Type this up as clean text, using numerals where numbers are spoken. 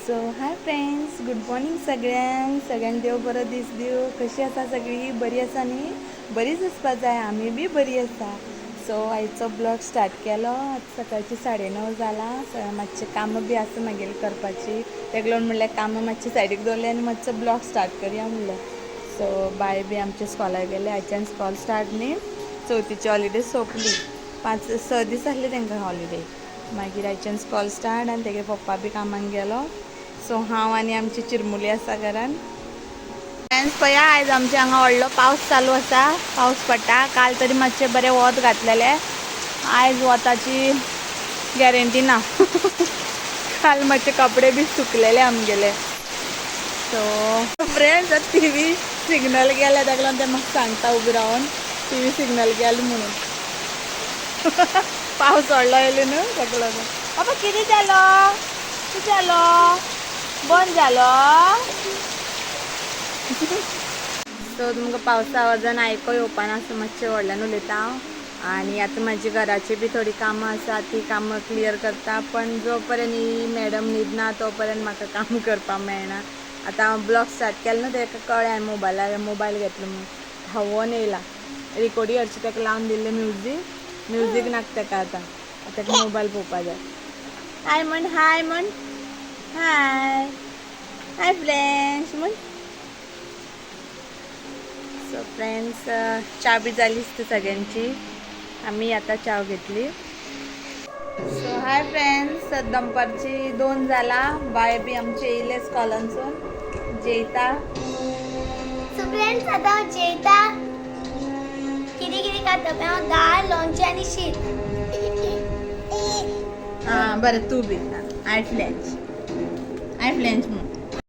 So hi friends, good morning सगळ्यांक देव बरो दीस दिवं. कशी आसा सगळीं? बरी आसा न्ही? बरीच आसपा जाय. आमी बी बरी आसा. सो आयचो ब्लॉग स्टार्ट केलो. आतां सकाळची 9:30 जालां. मातशें कामां बी आसा मागेली करपाची. तेका लागून म्हणलें कामां मातशें सायडीक दवरलें आनी मातसो ब्लॉग स्टार्ट करया म्हणलें. सो बाय बी आमच्या स्कॉलाक गेले. आयच्यान स्कॉल स्टार्ट न्ही. चवथीची हॉलिडे सोंपली. 5-6 दीस आसले तांकां हॉलिडे. मागीर आयच्यान स्कॉल स्टार्ट आनी तेगे पप्पा बी कामाक गेलो. सो हांव आनी आमची चिरमुली आसा घरान. फ्रेंड्स पळया, आयज आमच्या हांगा व्हडलो पावस चालू आसा. पावस पडटा. काल तरी मातशें बरें वत घातलेलें. आयज वताची गॅरंटी ना. काल मातशे कपडे बी सुकलेले आमगेले. सो फ्रेंड्स आतां TV सिग्नल गेले, ताका लागून ते म्हाका सांगता उबी रावन TV सिग्नल गेले म्हणून. पावस व्हडलो येयलो न्हू, ताका लागून. बाबा कितें जालो? कितें जालो? बंद जालो? सो तुमकां पावसा आवाजान आयको येवपाना असं मातशें व्हडल्यान उलयता हांव. आनी आतां म्हाजी घराची बी थोडी कामां आसा, ती कामां क्लियर करता. पण जो पर्यंत ही मॅडम न्हिदना तो पर्यंत म्हाका काम करपाक मेळना. आतां हांव ब्लॉग स्टार्ट केलो न्हू, ताका कळ्ळें हांवें मोबायल घेतलो म्हणून. धांवून येयला. रिकोर्डी हरशी ताका लावन दिल्लें म्युजीक नाका ताका. आतां ताका मोबायल पळोवपा जाय. हाय म्हण, हाय म्हण, हाय हाय फ्रेंड्स म्हण. सो फ्रेंड्स, च्या बी जाली दिसता सगळ्यांची. आमी आतां च्या घेतली. सो हाय फ्रेंड्स, दनपारची 2 जाला. बाय बी आमचे येयले स्कॉलांसून. जेयता. सो फ्रेंड्स, आतां हांव जेयता. कितें कितें खाता पळय हांव? दाळ, लोणचें आनी शीत. बरें तूं बी. आय फ्लेंच म्हूण.